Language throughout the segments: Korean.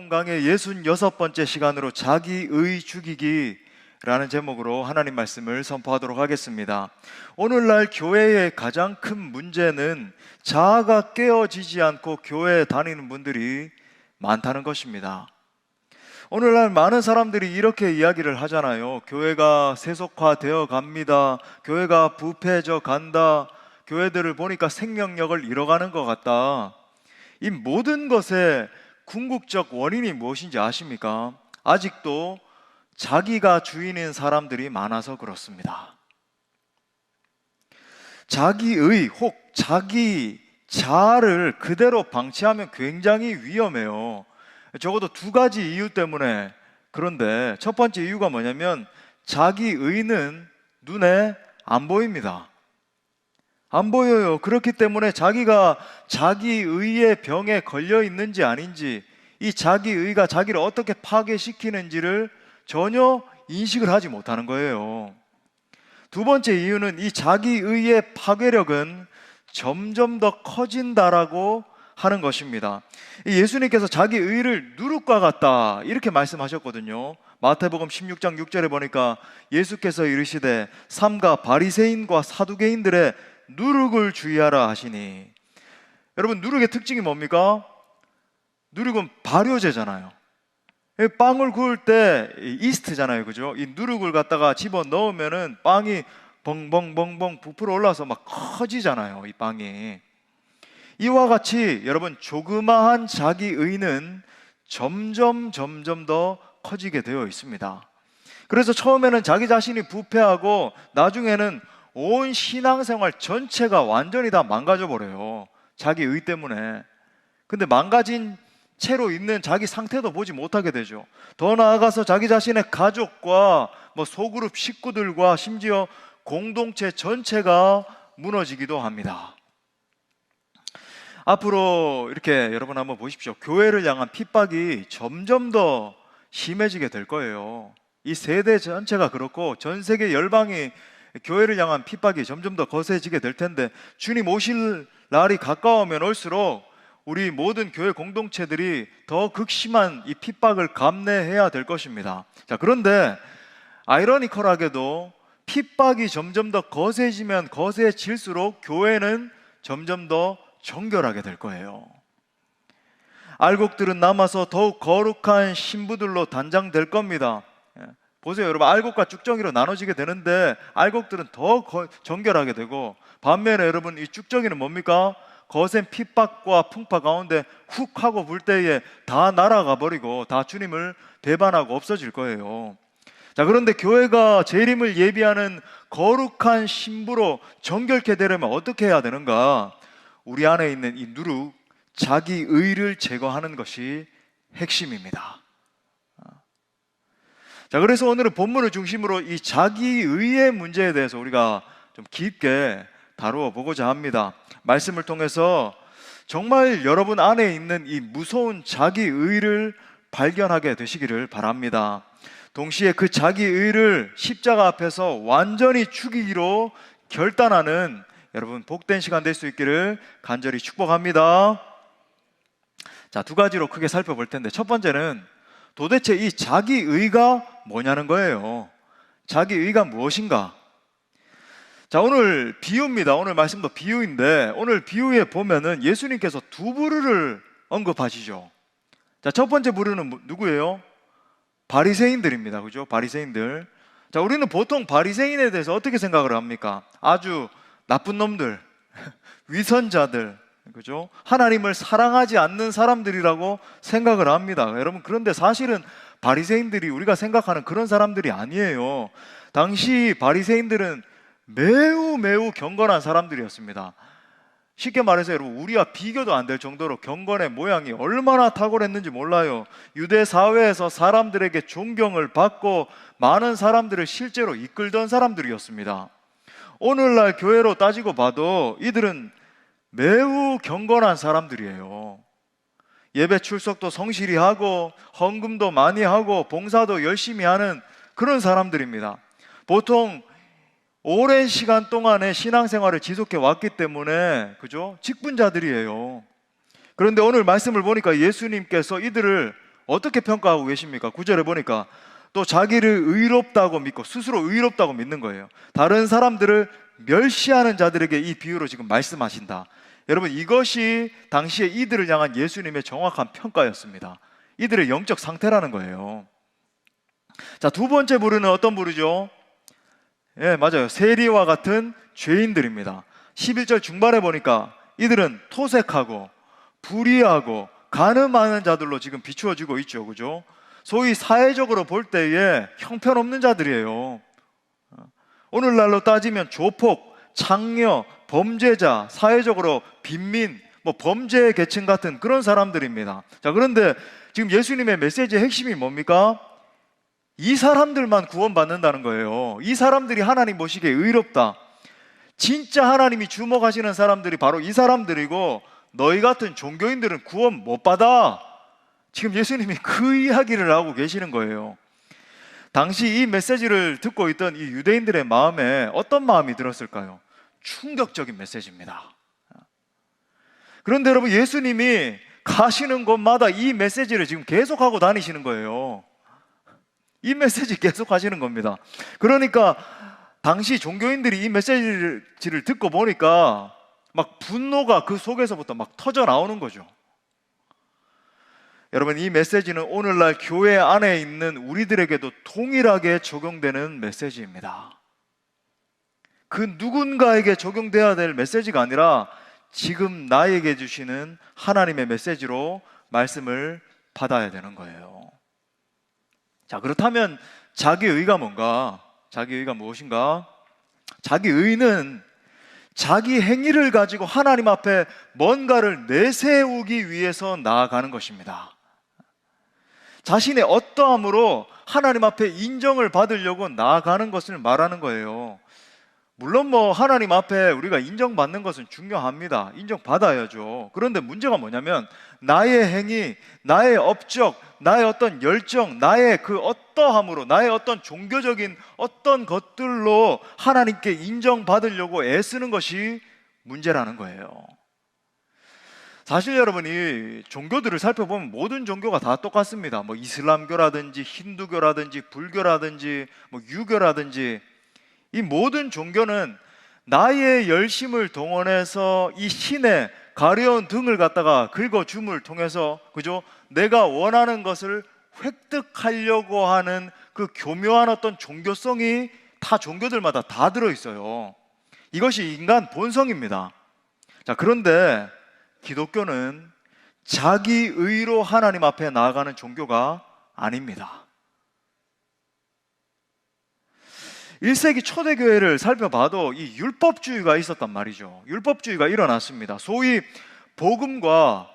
마가복음 강의 66번째 시간으로 자기의 죽이기라는 제목으로 하나님 말씀을 선포하도록 하겠습니다. 오늘날 교회의 가장 큰 문제는 자아가 깨어지지 않고 교회에 다니는 분들이 많다는 것입니다. 오늘날 많은 사람들이 이렇게 이야기를 하잖아요. 교회가 세속화되어 갑니다. 교회가 부패해져 간다. 교회들을 보니까 생명력을 잃어가는 것 같다. 이 모든 것의 궁극적 원인이 무엇인지 아십니까? 아직도 자기가 주인인 사람들이 많아서 그렇습니다. 자기의 혹 자기 자아를 그대로 방치하면 굉장히 위험해요. 적어도 두 가지 이유 때문에. 그런데 첫 번째 이유가 뭐냐면 자기의는 눈에 안 보입니다. 안 보여요. 그렇기 때문에 자기가 자기의의 병에 걸려 있는지 아닌지, 이 자기의가 자기를 어떻게 파괴시키는지를 전혀 인식을 하지 못하는 거예요. 두 번째 이유는 이 자기의의 파괴력은 점점 더 커진다라고 하는 것입니다. 예수님께서 자기의를 누룩과 같다 이렇게 말씀하셨거든요. 마태복음 16장 6절에 보니까 예수께서 이르시되 삼가 바리새인과 사두개인들의 누룩을 주의하라 하시니. 여러분, 누룩의 특징이 뭡니까? 누룩은 발효제잖아요. 빵을 구울 때 이스트잖아요, 그죠? 이 누룩을 갖다가 집어 넣으면은 빵이 벙벙벙벙 부풀어 올라서 막 커지잖아요, 이 빵이. 이와 같이 여러분, 조그마한 자기의는 점점 더 커지게 되어 있습니다. 그래서 처음에는 자기 자신이 부패하고 나중에는 온 신앙생활 전체가 완전히 다 망가져 버려요. 자기의 때문에. 근데 망가진 채로 있는 자기 상태도 보지 못하게 되죠. 더 나아가서 자기 자신의 가족과 소그룹 식구들과 심지어 공동체 전체가 무너지기도 합니다. 앞으로 이렇게 여러분 한번 보십시오. 교회를 향한 핍박이 점점 더 심해지게 될 거예요. 이 세대 전체가 그렇고 전 세계 열방이 교회를 향한 핍박이 점점 더 거세지게 될 텐데, 주님 오실 날이 가까우면 올수록 우리 모든 교회 공동체들이 더 극심한 이 핍박을 감내해야 될 것입니다. 자, 그런데 아이러니컬하게도 핍박이 점점 더 거세지면 거세질수록 교회는 점점 더 정결하게 될 거예요. 알곡들은 남아서 더욱 거룩한 신부들로 단장될 겁니다. 보세요, 여러분, 알곡과 쭉정이로 나눠지게 되는데 알곡들은 더 정결하게 되고, 반면에 여러분, 이 쭉정이는 뭡니까? 거센 핍박과 풍파 가운데 훅 하고 불 때에 다 날아가 버리고 다 주님을 배반하고 없어질 거예요. 자, 그런데 교회가 재림을 예비하는 거룩한 신부로 정결케 되려면 어떻게 해야 되는가? 우리 안에 있는 이 누룩, 자기의를 제거하는 것이 핵심입니다. 자, 그래서 오늘은 본문을 중심으로 이 자기의의 문제에 대해서 우리가 좀 깊게 다루어 보고자 합니다. 말씀을 통해서 정말 여러분 안에 있는 이 무서운 자기의를 발견하게 되시기를 바랍니다. 동시에 그 자기의를 십자가 앞에서 완전히 죽이기로 결단하는 여러분 복된 시간 될 수 있기를 간절히 축복합니다. 자, 두 가지로 크게 살펴볼 텐데, 첫 번째는 도대체 이 자기의가 뭐냐는 거예요. 자기의가 무엇인가? 자, 오늘 비유입니다. 오늘 말씀도 비유인데, 오늘 비유에 보면은 예수님께서 두 부류를 언급하시죠. 자, 첫 번째 부류는 누구예요? 바리새인들입니다. 그죠? 바리새인들. 자, 우리는 보통 바리새인에 대해서 어떻게 생각을 합니까? 아주 나쁜 놈들, 위선자들, 그죠? 하나님을 사랑하지 않는 사람들이라고 생각을 합니다. 여러분, 그런데 사실은 바리새인들이 우리가 생각하는 그런 사람들이 아니에요. 당시 바리새인들은 매우 경건한 사람들이었습니다. 쉽게 말해서 여러분, 우리와 비교도 안 될 정도로 경건의 모양이 얼마나 탁월했는지 몰라요. 유대 사회에서 사람들에게 존경을 받고 많은 사람들을 실제로 이끌던 사람들이었습니다. 오늘날 교회로 따지고 봐도 이들은 매우 경건한 사람들이에요. 예배 출석도 성실히 하고 헌금도 많이 하고 봉사도 열심히 하는 그런 사람들입니다. 보통 오랜 시간 동안의 신앙생활을 지속해 왔기 때문에, 그죠? 직분자들이에요. 그런데 오늘 말씀을 보니까 예수님께서 이들을 어떻게 평가하고 계십니까? 9절에 보니까 또 자기를 의롭다고 믿고 스스로 의롭다고 믿는 거예요. 다른 사람들을 멸시하는 자들에게 이 비유로 지금 말씀하신다. 여러분, 이것이 당시에 이들을 향한 예수님의 정확한 평가였습니다. 이들의 영적 상태라는 거예요. 자, 두 번째 부류는 어떤 부류죠? 예, 맞아요. 세리와 같은 죄인들입니다. 11절 중반에 보니까 이들은 토색하고 불의하고 간음하는 자들로 지금 비추어지고 있죠. 그죠? 소위 사회적으로 볼 때에 형편없는 자들이에요. 오늘날로 따지면 조폭, 창녀, 범죄자, 사회적으로 빈민, 범죄 계층 같은 그런 사람들입니다. 자, 그런데 지금 예수님의 메시지의 핵심이 뭡니까? 이 사람들만 구원받는다는 거예요. 이 사람들이 하나님 보시기에 의롭다. 진짜 하나님이 주목하시는 사람들이 바로 이 사람들이고, 너희 같은 종교인들은 구원 못 받아. 지금 예수님이 그 이야기를 하고 계시는 거예요. 당시 이 메시지를 듣고 있던 이 유대인들의 마음에 어떤 마음이 들었을까요? 충격적인 메시지입니다. 그런데 여러분, 예수님이 가시는 곳마다 이 메시지를 지금 계속하고 다니시는 거예요. 이 메시지 계속 하시는 겁니다. 그러니까 당시 종교인들이 이 메시지를 듣고 보니까 막 분노가 그 속에서부터 막 터져 나오는 거죠. 여러분, 이 메시지는 오늘날 교회 안에 있는 우리들에게도 동일하게 적용되는 메시지입니다. 그 누군가에게 적용돼야 될 메시지가 아니라 지금 나에게 주시는 하나님의 메시지로 말씀을 받아야 되는 거예요. 자, 그렇다면 자기의가 뭔가? 자기의가 무엇인가? 자기의는 자기 행위를 가지고 하나님 앞에 뭔가를 내세우기 위해서 나아가는 것입니다. 자신의 어떠함으로 하나님 앞에 인정을 받으려고 나아가는 것을 말하는 거예요. 물론 하나님 앞에 우리가 인정받는 것은 중요합니다. 인정받아야죠. 그런데 문제가 뭐냐면 나의 행위, 나의 업적, 나의 어떤 열정, 나의 그 어떠함으로, 나의 어떤 종교적인 어떤 것들로 하나님께 인정받으려고 애쓰는 것이 문제라는 거예요. 사실 여러분이 종교들을 살펴보면 모든 종교가 다 똑같습니다. 이슬람교라든지 힌두교라든지 불교라든지 유교라든지 이 모든 종교는 나의 열심을 동원해서 이 신의 가려운 등을 갖다가 긁어줌을 통해서, 그죠? 내가 원하는 것을 획득하려고 하는 그 교묘한 어떤 종교성이 다 종교들마다 다 들어있어요. 이것이 인간 본성입니다. 자, 그런데 기독교는 자기의로 하나님 앞에 나아가는 종교가 아닙니다. 1세기 초대교회를 살펴봐도 이 율법주의가 있었단 말이죠. 율법주의가 일어났습니다. 소위 복음과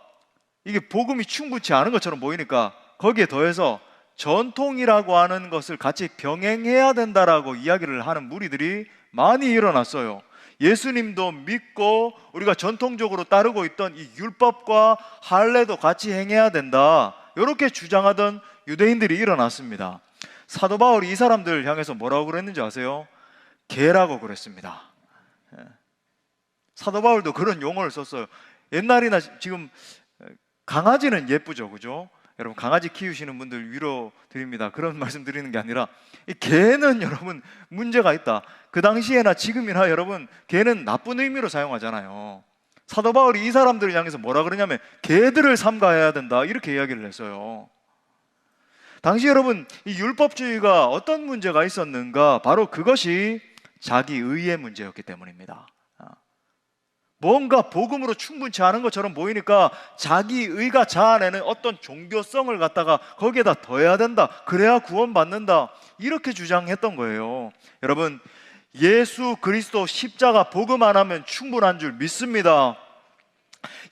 이게 복음이 충분치 않은 것처럼 보이니까 거기에 더해서 전통이라고 하는 것을 같이 병행해야 된다라고 이야기를 하는 무리들이 많이 일어났어요. 예수님도 믿고 우리가 전통적으로 따르고 있던 이 율법과 할례도 같이 행해야 된다, 이렇게 주장하던 유대인들이 일어났습니다. 사도 바울이 이 사람들 향해서 뭐라고 그랬는지 아세요? 개라고 그랬습니다. 사도 바울도 그런 용어를 썼어요. 옛날이나 지금 강아지는 예쁘죠, 그죠? 여러분, 강아지 키우시는 분들 위로 드립니다. 그런 말씀 드리는 게 아니라 이 개는 여러분 문제가 있다. 그 당시에나 지금이나 여러분 개는 나쁜 의미로 사용하잖아요. 사도 바울이 이 사람들을 향해서 뭐라 그러냐면 개들을 삼가해야 된다, 이렇게 이야기를 했어요. 당시 여러분 이 율법주의가 어떤 문제가 있었는가? 바로 그것이 자기의의 문제였기 때문입니다. 뭔가 복음으로 충분치 않은 것처럼 보이니까 자기의가 자아내는 어떤 종교성을 갖다가 거기에다 더해야 된다, 그래야 구원받는다, 이렇게 주장했던 거예요. 여러분, 예수 그리스도 십자가 복음 안 하면 충분한 줄 믿습니다.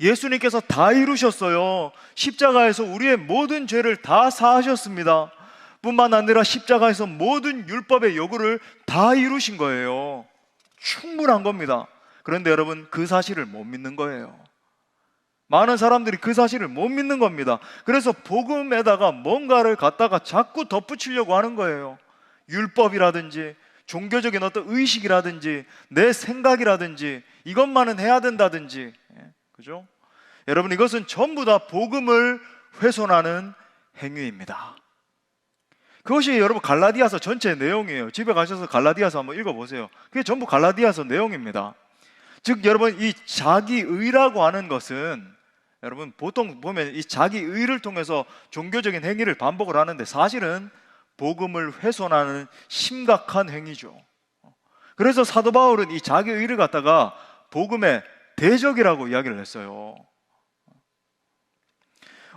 예수님께서 다 이루셨어요. 십자가에서 우리의 모든 죄를 다 사하셨습니다. 뿐만 아니라 십자가에서 모든 율법의 요구를 다 이루신 거예요. 충분한 겁니다. 그런데 여러분, 그 사실을 못 믿는 거예요. 많은 사람들이 그 사실을 못 믿는 겁니다. 그래서 복음에다가 뭔가를 갖다가 자꾸 덧붙이려고 하는 거예요. 율법이라든지 종교적인 어떤 의식이라든지 내 생각이라든지 이것만은 해야 된다든지, 그죠? 여러분, 이것은 전부 다 복음을 훼손하는 행위입니다. 그것이 여러분 갈라디아서 전체 내용이에요. 집에 가셔서 갈라디아서 한번 읽어보세요. 그게 전부 갈라디아서 내용입니다. 즉 여러분, 이 자기의라고 하는 것은 여러분 보통 보면 이 자기의를 통해서 종교적인 행위를 반복을 하는데 사실은 복음을 훼손하는 심각한 행위죠. 그래서 사도 바울은 이 자기의를 갖다가 복음의 대적이라고 이야기를 했어요.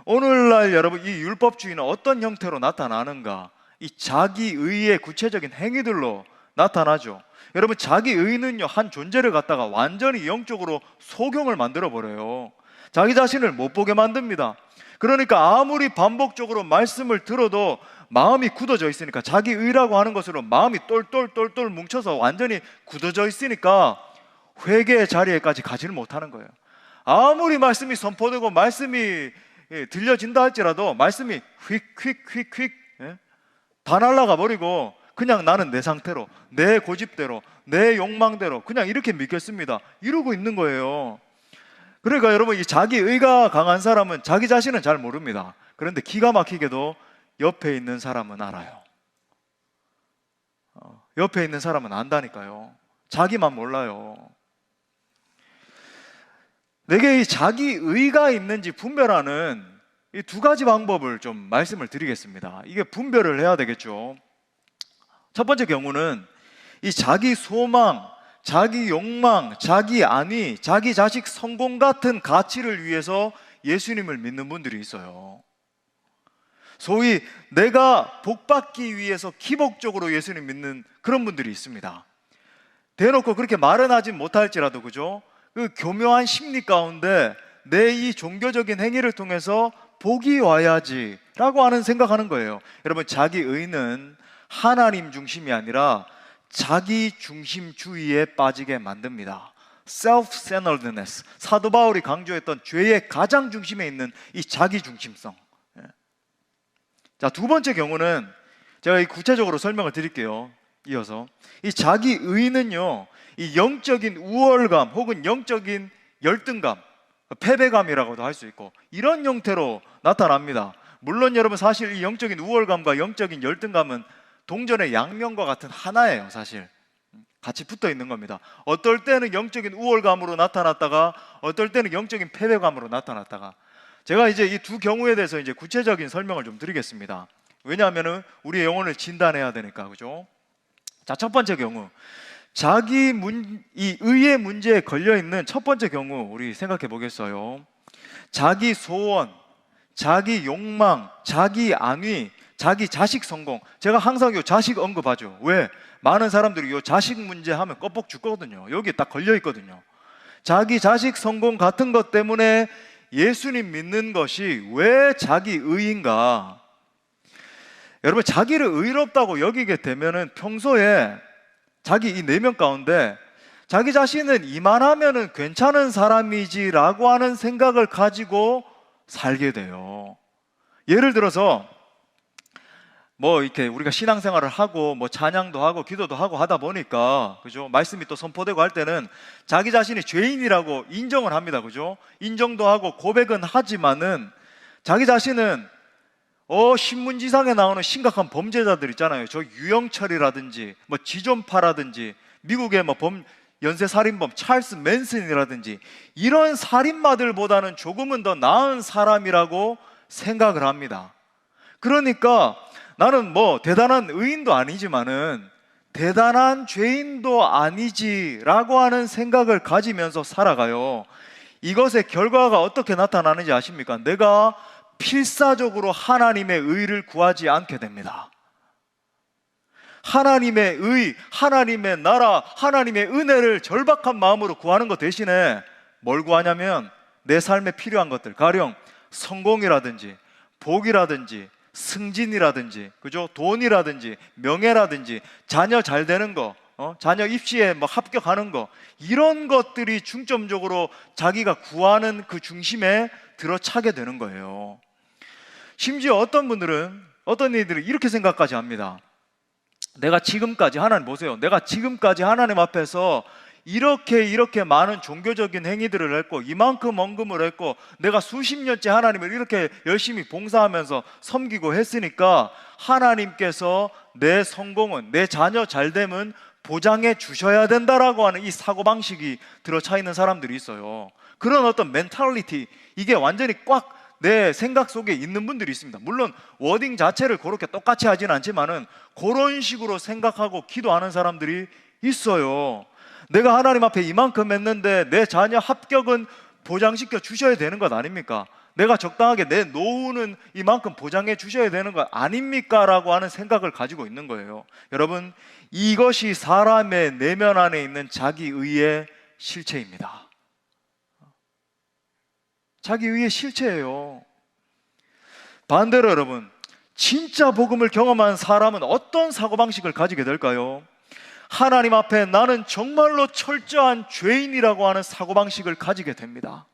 오늘날 여러분 이 율법주의는 어떤 형태로 나타나는가? 이 자기의의 구체적인 행위들로 나타나죠. 여러분, 자기의는요, 한 존재를 갖다가 완전히 영적으로 소경을 만들어 버려요. 자기 자신을 못 보게 만듭니다. 그러니까 아무리 반복적으로 말씀을 들어도 마음이 굳어져 있으니까, 자기의라고 하는 것으로 마음이 똘똘똘똘 뭉쳐서 완전히 굳어져 있으니까 회개의 자리에까지 가지를 못하는 거예요. 아무리 말씀이 선포되고 말씀이 들려진다 할지라도 말씀이 휙휙휙휙 다 날아가 버리고 그냥 나는 내 상태로, 내 고집대로, 내 욕망대로 그냥 이렇게 믿겠습니다, 이러고 있는 거예요. 그러니까 여러분, 이 자기의가 강한 사람은 자기 자신은 잘 모릅니다. 그런데 기가 막히게도 옆에 있는 사람은 알아요. 옆에 있는 사람은 안다니까요. 자기만 몰라요. 내게 이 자기의가 있는지 분별하는 이 두 가지 방법을 좀 말씀을 드리겠습니다. 이게 분별을 해야 되겠죠. 첫 번째 경우는 이 자기 소망, 자기 욕망, 자기 안위, 자기 자식 성공 같은 가치를 위해서 예수님을 믿는 분들이 있어요. 소위 내가 복받기 위해서 기복적으로 예수님 믿는 그런 분들이 있습니다. 대놓고 그렇게 말은 하지 못할지라도, 그죠? 그 교묘한 심리 가운데 내 이 종교적인 행위를 통해서 복이 와야지 라고 하는 생각하는 거예요. 여러분, 자기의는 하나님 중심이 아니라 자기 중심주의에 빠지게 만듭니다. self-centeredness, 사도 바울이 강조했던 죄의 가장 중심에 있는 이 자기 중심성. 자, 두 번째 경우는 제가 구체적으로 설명을 드릴게요. 이어서 이 자기의는요, 이 영적인 우월감 혹은 영적인 열등감, 패배감이라고도 할 수 있고 이런 형태로 나타납니다. 물론 여러분, 사실 이 영적인 우월감과 영적인 열등감은 동전의 양면과 같은 하나예요. 사실 같이 붙어 있는 겁니다. 어떨 때는 영적인 우월감으로 나타났다가 어떨 때는 영적인 패배감으로 나타났다가, 제가 이제 이 두 경우에 대해서 이제 구체적인 설명을 좀 드리겠습니다. 왜냐하면은 우리의 영혼을 진단해야 되니까, 그죠? 자, 첫 번째 경우, 이 의의 문제에 걸려 있는 첫 번째 경우 우리 생각해 보겠어요. 자기 소원, 자기 욕망, 자기 안위, 자기 자식 성공. 제가 항상 요 자식 언급하죠. 왜? 많은 사람들이 요 자식 문제 하면 껍벅 죽거든요. 여기에 딱 걸려 있거든요. 자기 자식 성공 같은 것 때문에 예수님 믿는 것이 왜 자기의인가? 여러분, 자기를 의롭다고 여기게 되면은 평소에 자기 이 내면 가운데 자기 자신은 이만하면은 괜찮은 사람이지라고 하는 생각을 가지고 살게 돼요. 예를 들어서 뭐 이렇게 우리가 신앙생활을 하고 뭐 찬양도 하고 기도도 하고 하다 보니까, 그죠? 말씀이 또 선포되고 할 때는 자기 자신이 죄인이라고 인정을 합니다. 그죠? 인정도 하고 고백은 하지만은 자기 자신은 신문지상에 나오는 심각한 범죄자들 있잖아요. 저 유영철이라든지 뭐 지존파라든지 미국의 뭐 연쇄살인범 찰스 맨슨이라든지 이런 살인마들보다는 조금은 더 나은 사람이라고 생각을 합니다. 그러니까 나는 뭐 대단한 의인도 아니지만은 대단한 죄인도 아니지라고 하는 생각을 가지면서 살아가요. 이것의 결과가 어떻게 나타나는지 아십니까? 내가 필사적으로 하나님의 의를 구하지 않게 됩니다. 하나님의 의, 하나님의 나라, 하나님의 은혜를 절박한 마음으로 구하는 것 대신에 뭘 구하냐면 내 삶에 필요한 것들, 가령 성공이라든지 복이라든지 승진이라든지, 그죠? 돈이라든지 명예라든지 자녀 잘 되는 거, 자녀 입시에 뭐 합격하는 거, 이런 것들이 중점적으로 자기가 구하는 그 중심에 들어차게 되는 거예요. 심지어 어떤 이들은 이렇게 생각까지 합니다. 내가 지금까지, 하나님 보세요, 내가 지금까지 하나님 앞에서 이렇게 많은 종교적인 행위들을 했고 이만큼 헌금을 했고 내가 수십 년째 하나님을 이렇게 열심히 봉사하면서 섬기고 했으니까 하나님께서 내 성공은, 내 자녀 잘됨은 보장해 주셔야 된다라고 하는 이 사고방식이 들어차 있는 사람들이 있어요. 그런 어떤 멘탈리티, 이게 완전히 꽉 내 생각 속에 있는 분들이 있습니다. 물론 워딩 자체를 그렇게 똑같이 하지는 않지만은 그런 식으로 생각하고 기도하는 사람들이 있어요. 내가 하나님 앞에 이만큼 했는데 내 자녀 합격은 보장시켜 주셔야 되는 것 아닙니까? 내가 적당하게 내 노후는 이만큼 보장해 주셔야 되는 것 아닙니까? 라고 하는 생각을 가지고 있는 거예요. 여러분, 이것이 사람의 내면 안에 있는 자기의의 실체입니다. 자기의의 실체예요. 반대로 여러분, 진짜 복음을 경험한 사람은 어떤 사고방식을 가지게 될까요? 하나님 앞에 나는 정말로 철저한 죄인이라고 하는 사고방식을 가지게 됩니다.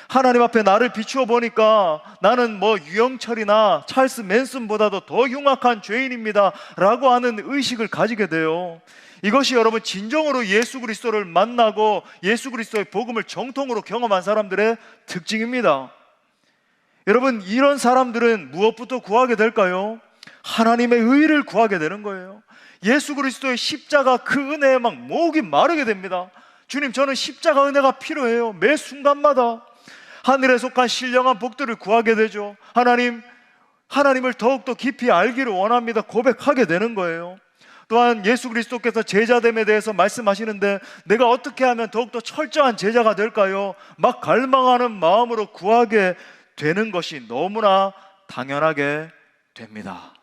하나님 앞에 나를 비추어 보니까 나는 유영철이나 찰스 맨슨보다도 더 흉악한 죄인입니다 라고 하는 의식을 가지게 돼요. 이것이 여러분 진정으로 예수 그리스도를 만나고 예수 그리스도의 복음을 정통으로 경험한 사람들의 특징입니다. 여러분, 이런 사람들은 무엇부터 구하게 될까요? 하나님의 의를 구하게 되는 거예요. 예수 그리스도의 십자가 그 은혜에 막 목이 마르게 됩니다. 주님, 저는 십자가 은혜가 필요해요. 매 순간마다 하늘에 속한 신령한 복들을 구하게 되죠. 하나님을 더욱더 깊이 알기를 원합니다. 고백하게 되는 거예요. 또한 예수 그리스도께서 제자됨에 대해서 말씀하시는데 내가 어떻게 하면 더욱더 철저한 제자가 될까요? 막 갈망하는 마음으로 구하게 되는 것이 너무나 당연하게 됩니다.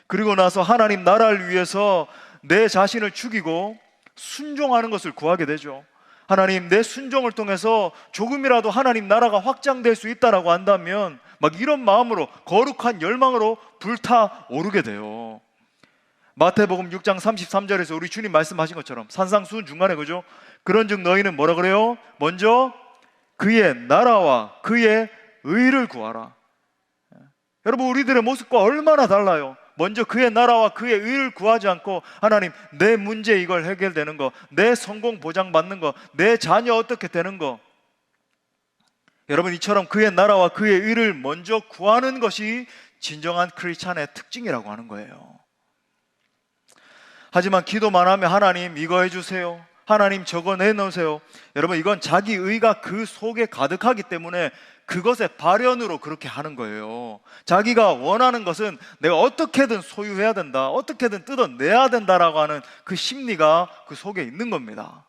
그리고 나서 하나님 나라를 위해서 내 자신을 죽이고 순종하는 것을 구하게 되죠. 하나님, 내 순종을 통해서 조금이라도 하나님 나라가 확장될 수 있다라고 한다면 막 이런 마음으로 거룩한 열망으로 불타오르게 돼요. 마태복음 6장 33절에서 우리 주님 말씀하신 것처럼 산상수훈 중간에 그죠? 그런즉 너희는 뭐라 그래요? 먼저 그의 나라와 그의 의를 구하라. 여러분, 우리들의 모습과 얼마나 달라요? 먼저 그의 나라와 그의 의를 구하지 않고 하나님, 내 문제 이걸 해결되는 거, 내 성공 보장받는 거, 내 자녀 어떻게 되는 거. 여러분, 이처럼 그의 나라와 그의 의를 먼저 구하는 것이 진정한 크리스찬의 특징이라고 하는 거예요. 하지만 기도만 하면 하나님 이거 해주세요, 하나님 저거 내놓으세요. 여러분, 이건 자기 의가 그 속에 가득하기 때문에 그것의 발현으로 그렇게 하는 거예요. 자기가 원하는 것은 내가 어떻게든 소유해야 된다, 어떻게든 뜯어내야 된다라고 하는 그 심리가 그 속에 있는 겁니다.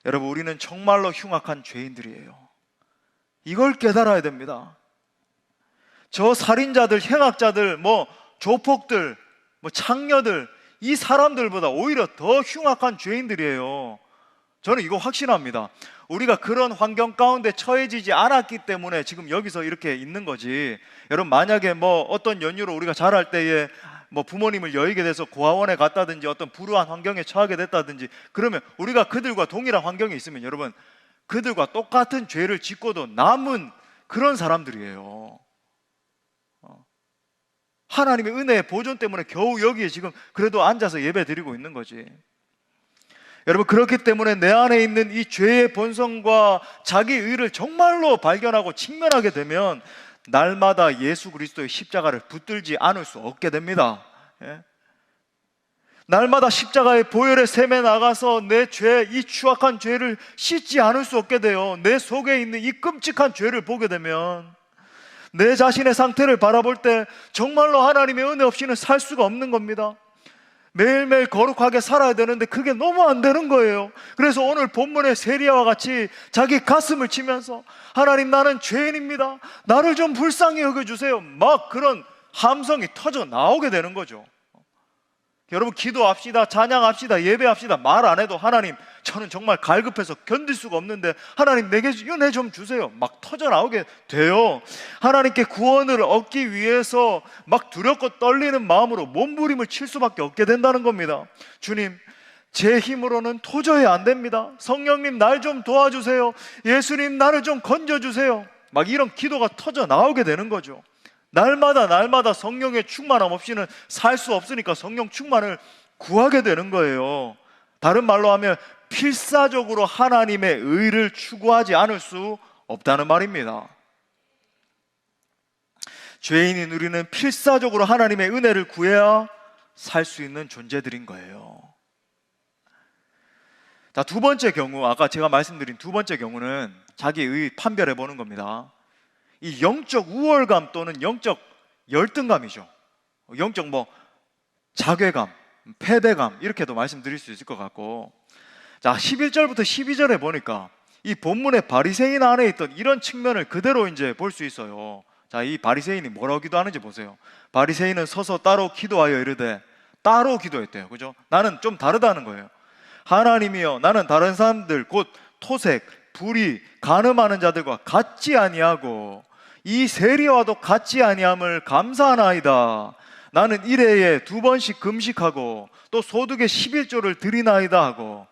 여러분, 우리는 정말로 흉악한 죄인들이에요. 이걸 깨달아야 됩니다. 저 살인자들, 행악자들, 조폭들, 창녀들, 이 사람들보다 오히려 더 흉악한 죄인들이에요. 저는 이거 확신합니다. 우리가 그런 환경 가운데 처해지지 않았기 때문에 지금 여기서 이렇게 있는 거지. 여러분, 만약에 어떤 연유로 우리가 자랄 때에 부모님을 여의게 돼서 고아원에 갔다든지 어떤 불우한 환경에 처하게 됐다든지, 그러면 우리가 그들과 동일한 환경에 있으면 여러분, 그들과 똑같은 죄를 짓고도 남은 그런 사람들이에요. 하나님의 은혜의 보존 때문에 겨우 여기에 지금 그래도 앉아서 예배 드리고 있는 거지. 여러분, 그렇기 때문에 내 안에 있는 이 죄의 본성과 자기 의를 정말로 발견하고 직면하게 되면 날마다 예수 그리스도의 십자가를 붙들지 않을 수 없게 됩니다. 날마다 십자가의 보혈의 샘에 나가서 내 죄, 이 추악한 죄를 씻지 않을 수 없게 돼요. 내 속에 있는 이 끔찍한 죄를 보게 되면 내 자신의 상태를 바라볼 때 정말로 하나님의 은혜 없이는 살 수가 없는 겁니다. 매일매일 거룩하게 살아야 되는데 그게 너무 안 되는 거예요. 그래서 오늘 본문의 세리야와 같이 자기 가슴을 치면서 하나님, 나는 죄인입니다, 나를 좀 불쌍히 여겨주세요, 막 그런 함성이 터져 나오게 되는 거죠. 여러분, 기도합시다, 찬양합시다, 예배합시다, 말 안 해도 하나님, 저는 정말 갈급해서 견딜 수가 없는데 하나님 내게 은혜 좀 주세요, 막 터져 나오게 돼요. 하나님께 구원을 얻기 위해서 막 두렵고 떨리는 마음으로 몸부림을 칠 수밖에 없게 된다는 겁니다. 주님, 제 힘으로는 도저히 안 됩니다. 성령님, 날 좀 도와주세요. 예수님, 나를 좀 건져주세요. 막 이런 기도가 터져 나오게 되는 거죠. 날마다 성령의 충만함 없이는 살 수 없으니까 성령 충만을 구하게 되는 거예요. 다른 말로 하면 필사적으로 하나님의 의를 추구하지 않을 수 없다는 말입니다. 죄인인 우리는 필사적으로 하나님의 은혜를 구해야 살 수 있는 존재들인 거예요. 자, 두 번째 경우, 아까 제가 말씀드린 두 번째 경우는 자기의 판별해 보는 겁니다. 이 영적 우월감 또는 영적 열등감이죠. 영적 자괴감, 패배감 이렇게도 말씀드릴 수 있을 것 같고, 자, 11절부터 12절에 보니까 이 본문의 바리새인 안에 있던 이런 측면을 그대로 이제 볼 수 있어요. 자, 이 바리새인이 뭐라고 기도하는지 보세요. 바리새인은 서서 따로 기도하여 이르되, 따로 기도했대요. 그죠? 나는 좀 다르다는 거예요. 하나님이여, 나는 다른 사람들 곧 토색, 불의, 간음하는 자들과 같지 아니하고 이 세리와도 같지 아니함을 감사하나이다. 나는 일해에 2번씩 금식하고 또 소득의 11조를 드리나이다 하고,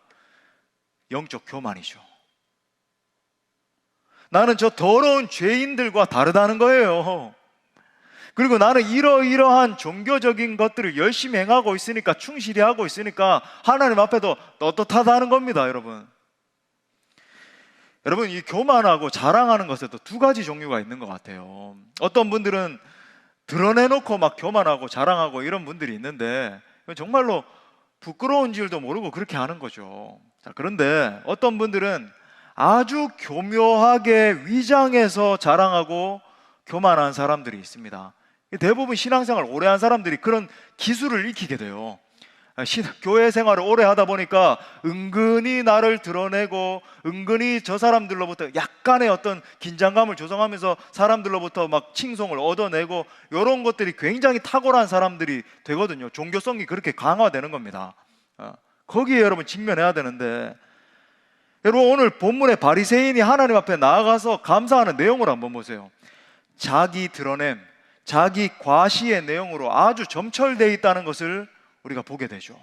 영적 교만이죠. 나는 저 더러운 죄인들과 다르다는 거예요. 그리고 나는 이러이러한 종교적인 것들을 열심히 행하고 있으니까, 충실히 하고 있으니까 하나님 앞에도 떳떳하다는 겁니다. 여러분, 이 교만하고 자랑하는 것에도 두 가지 종류가 있는 것 같아요. 어떤 분들은 드러내놓고 막 교만하고 자랑하고 이런 분들이 있는데, 정말로 부끄러운 줄도 모르고 그렇게 하는 거죠. 자, 그런데 어떤 분들은 아주 교묘하게 위장해서 자랑하고 교만한 사람들이 있습니다. 대부분 신앙생활 오래 한 사람들이 그런 기술을 익히게 돼요. 교회 생활을 오래 하다 보니까 은근히 나를 드러내고, 은근히 저 사람들로부터 약간의 어떤 긴장감을 조성하면서 사람들로부터 막 칭송을 얻어내고, 이런 것들이 굉장히 탁월한 사람들이 되거든요. 종교성이 그렇게 강화되는 겁니다. 거기에 여러분 직면해야 되는데, 여러분 오늘 본문의 바리새인이 하나님 앞에 나아가서 감사하는 내용을 한번 보세요. 자기 드러냄, 자기 과시의 내용으로 아주 점철되어 있다는 것을 우리가 보게 되죠.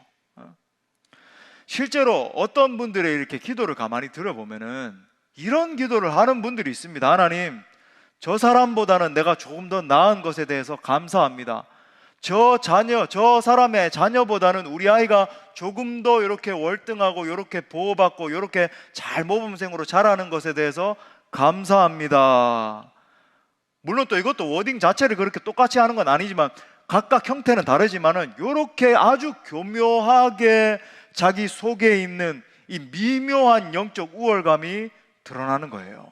실제로 어떤 분들의 이렇게 기도를 가만히 들어보면은 이런 기도를 하는 분들이 있습니다. 하나님, 저 사람보다는 내가 조금 더 나은 것에 대해서 감사합니다. 저 사람의 자녀보다는 우리 아이가 조금 더 이렇게 월등하고 이렇게 보호받고 이렇게 잘 모범생으로 자라는 것에 대해서 감사합니다. 물론 또 이것도 워딩 자체를 그렇게 똑같이 하는 건 아니지만 각각 형태는 다르지만은 이렇게 아주 교묘하게 자기 속에 있는 이 미묘한 영적 우월감이 드러나는 거예요.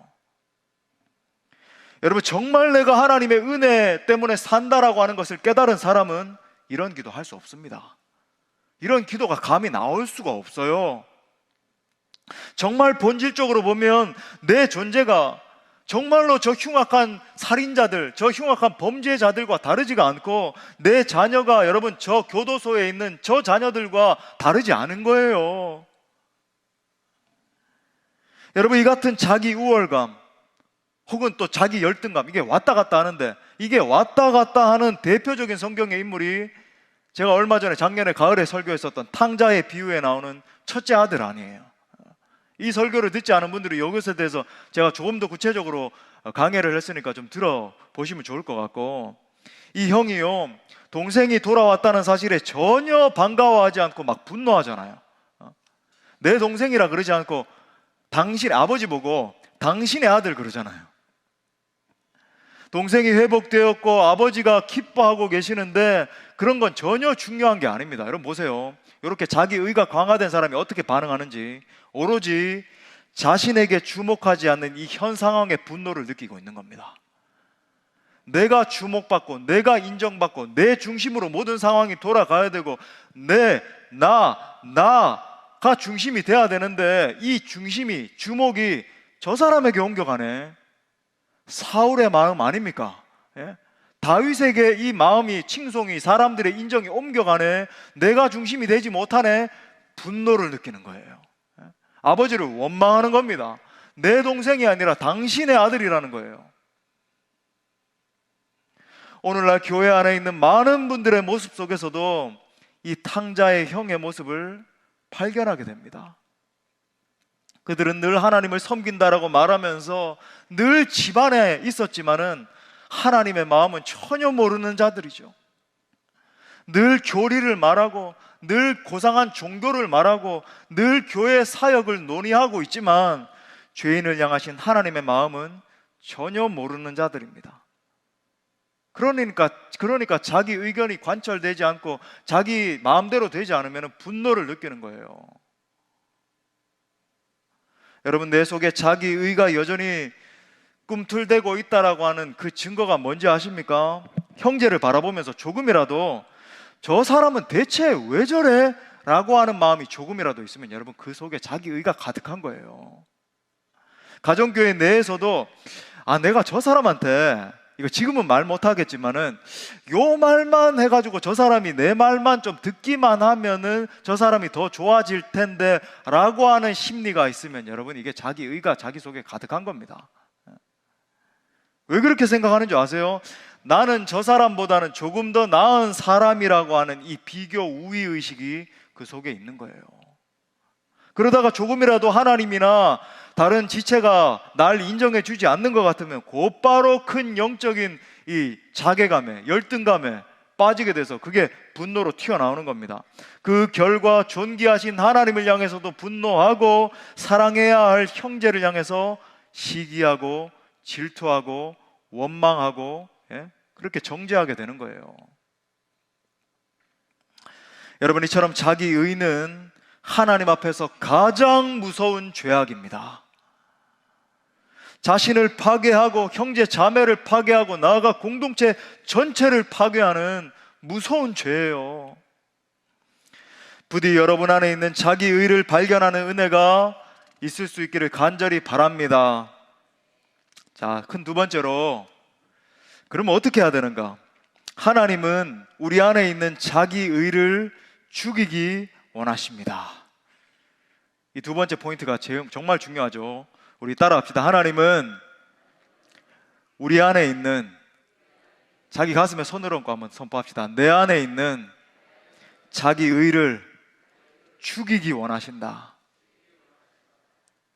여러분, 정말 내가 하나님의 은혜 때문에 산다라고 하는 것을 깨달은 사람은 이런 기도 할 수 없습니다. 이런 기도가 감히 나올 수가 없어요. 정말 본질적으로 보면 내 존재가 정말로 저 흉악한 살인자들, 저 흉악한 범죄자들과 다르지가 않고, 내 자녀가 여러분 저 교도소에 있는 저 자녀들과 다르지 않은 거예요. 여러분, 이 같은 자기 우월감 혹은 또 자기 열등감, 이게 왔다 갔다 하는데, 이게 왔다 갔다 하는 대표적인 성경의 인물이 제가 얼마 전에 작년에 가을에 설교했었던 탕자의 비유에 나오는 첫째 아들 아니에요. 이 설교를 듣지 않은 분들이 이것에 대해서 제가 조금 더 구체적으로 강해를 했으니까 좀 들어보시면 좋을 것 같고, 이 형이요, 동생이 돌아왔다는 사실에 전혀 반가워하지 않고 막 분노하잖아요. 내 동생이라 그러지 않고 당신 아버지 보고 당신의 아들 그러잖아요. 동생이 회복되었고 아버지가 기뻐하고 계시는데 그런 건 전혀 중요한 게 아닙니다. 여러분 보세요. 이렇게 자기 의가 강화된 사람이 어떻게 반응하는지, 오로지 자신에게 주목하지 않는 이 현 상황의 분노를 느끼고 있는 겁니다. 내가 주목받고 내가 인정받고 내 중심으로 모든 상황이 돌아가야 되고 나가 중심이 돼야 되는데, 이 중심이, 주목이 저 사람에게 옮겨가네. 사울의 마음 아닙니까? 예? 다윗에게 이 마음이, 칭송이, 사람들의 인정이 옮겨가네. 내가 중심이 되지 못하네. 분노를 느끼는 거예요. 예? 아버지를 원망하는 겁니다. 내 동생이 아니라 당신의 아들이라는 거예요. 오늘날 교회 안에 있는 많은 분들의 모습 속에서도 이 탕자의 형의 모습을 발견하게 됩니다. 그들은 늘 하나님을 섬긴다라고 말하면서 늘 집안에 있었지만은 하나님의 마음은 전혀 모르는 자들이죠. 늘 교리를 말하고 늘 고상한 종교를 말하고 늘 교회 사역을 논의하고 있지만 죄인을 향하신 하나님의 마음은 전혀 모르는 자들입니다. 그러니까 자기 의견이 관철되지 않고 자기 마음대로 되지 않으면 분노를 느끼는 거예요. 여러분, 내 속에 자기 의가 여전히 꿈틀대고 있다라고 하는 그 증거가 뭔지 아십니까? 형제를 바라보면서 조금이라도 저 사람은 대체 왜 저래? 라고 하는 마음이 조금이라도 있으면 여러분, 그 속에 자기 의가 가득한 거예요. 가정교회 내에서도 내가 저 사람한테, 이거 지금은 말 못하겠지만은 요 말만 해가지고 저 사람이 내 말만 좀 듣기만 하면은 저 사람이 더 좋아질 텐데 라고 하는 심리가 있으면 여러분, 이게 자기 의가 자기 속에 가득한 겁니다. 왜 그렇게 생각하는 줄 아세요? 나는 저 사람보다는 조금 더 나은 사람이라고 하는 이 비교 우위의식이 그 속에 있는 거예요. 그러다가 조금이라도 하나님이나 다른 지체가 날 인정해 주지 않는 것 같으면 곧바로 큰 영적인 이 자괴감에, 열등감에 빠지게 돼서 그게 분노로 튀어나오는 겁니다. 그 결과 존귀하신 하나님을 향해서도 분노하고 사랑해야 할 형제를 향해서 시기하고 질투하고 원망하고, 그렇게 정죄하게 되는 거예요. 여러분, 이처럼 자기 의는 하나님 앞에서 가장 무서운 죄악입니다. 자신을 파괴하고 형제 자매를 파괴하고 나아가 공동체 전체를 파괴하는 무서운 죄예요. 부디 여러분 안에 있는 자기 의를 발견하는 은혜가 있을 수 있기를 간절히 바랍니다. 자, 큰 두 번째로, 그러면 어떻게 해야 되는가? 하나님은 우리 안에 있는 자기 의를 죽이기 원하십니다. 이 두 번째 포인트가 정말 중요하죠. 우리 따라합시다. 하나님은 우리 안에 있는, 자기 가슴에 손을 얹고 한번 선포합시다. 내 안에 있는 자기 의를 죽이기 원하신다.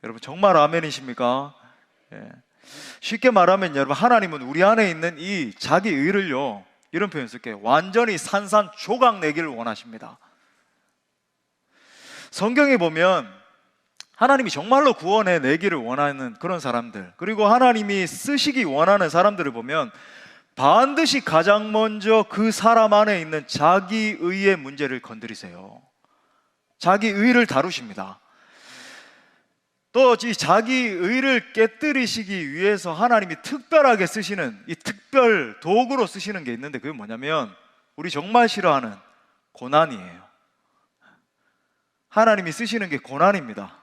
여러분, 정말 아멘이십니까? 쉽게 말하면 여러분, 하나님은 우리 안에 있는 이 자기 의를요, 이런 표현 쓸게요. 완전히 산산조각 내기를 원하십니다. 성경에 보면 하나님이 정말로 구원해 내기를 원하는 그런 사람들, 그리고 하나님이 쓰시기 원하는 사람들을 보면 반드시 가장 먼저 그 사람 안에 있는 자기 의의 문제를 건드리세요. 자기 의를 다루십니다. 또 이 자기 의를 깨뜨리시기 위해서 하나님이 특별하게 쓰시는 이 특별 도구로 쓰시는 게 있는데, 그게 뭐냐면 우리 정말 싫어하는 고난이에요. 하나님이 쓰시는 게 고난입니다.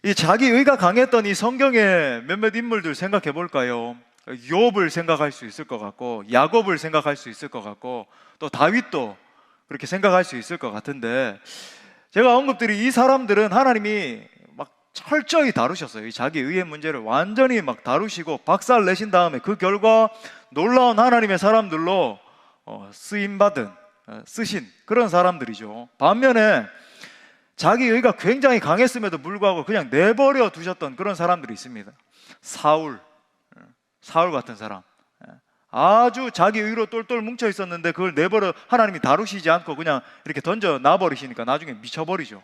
이 자기 의가 강했던 이 성경의 몇몇 인물들 생각해 볼까요? 욥을 생각할 수 있을 것 같고, 야곱을 생각할 수 있을 것 같고, 또 다윗도 그렇게 생각할 수 있을 것 같은데, 제가 언급드린 이 사람들은 하나님이 막 철저히 다루셨어요. 이 자기 의의 문제를 완전히 막 다루시고 박살 내신 다음에 그 결과 놀라운 하나님의 사람들로 쓰신 그런 사람들이죠. 반면에 자기 의가 굉장히 강했음에도 불구하고 그냥 내버려 두셨던 그런 사람들이 있습니다. 사울 같은 사람, 아주 자기 의로 똘똘 뭉쳐 있었는데 그걸 내버려 하나님이 다루시지 않고 그냥 이렇게 던져 놔버리시니까 나중에 미쳐버리죠.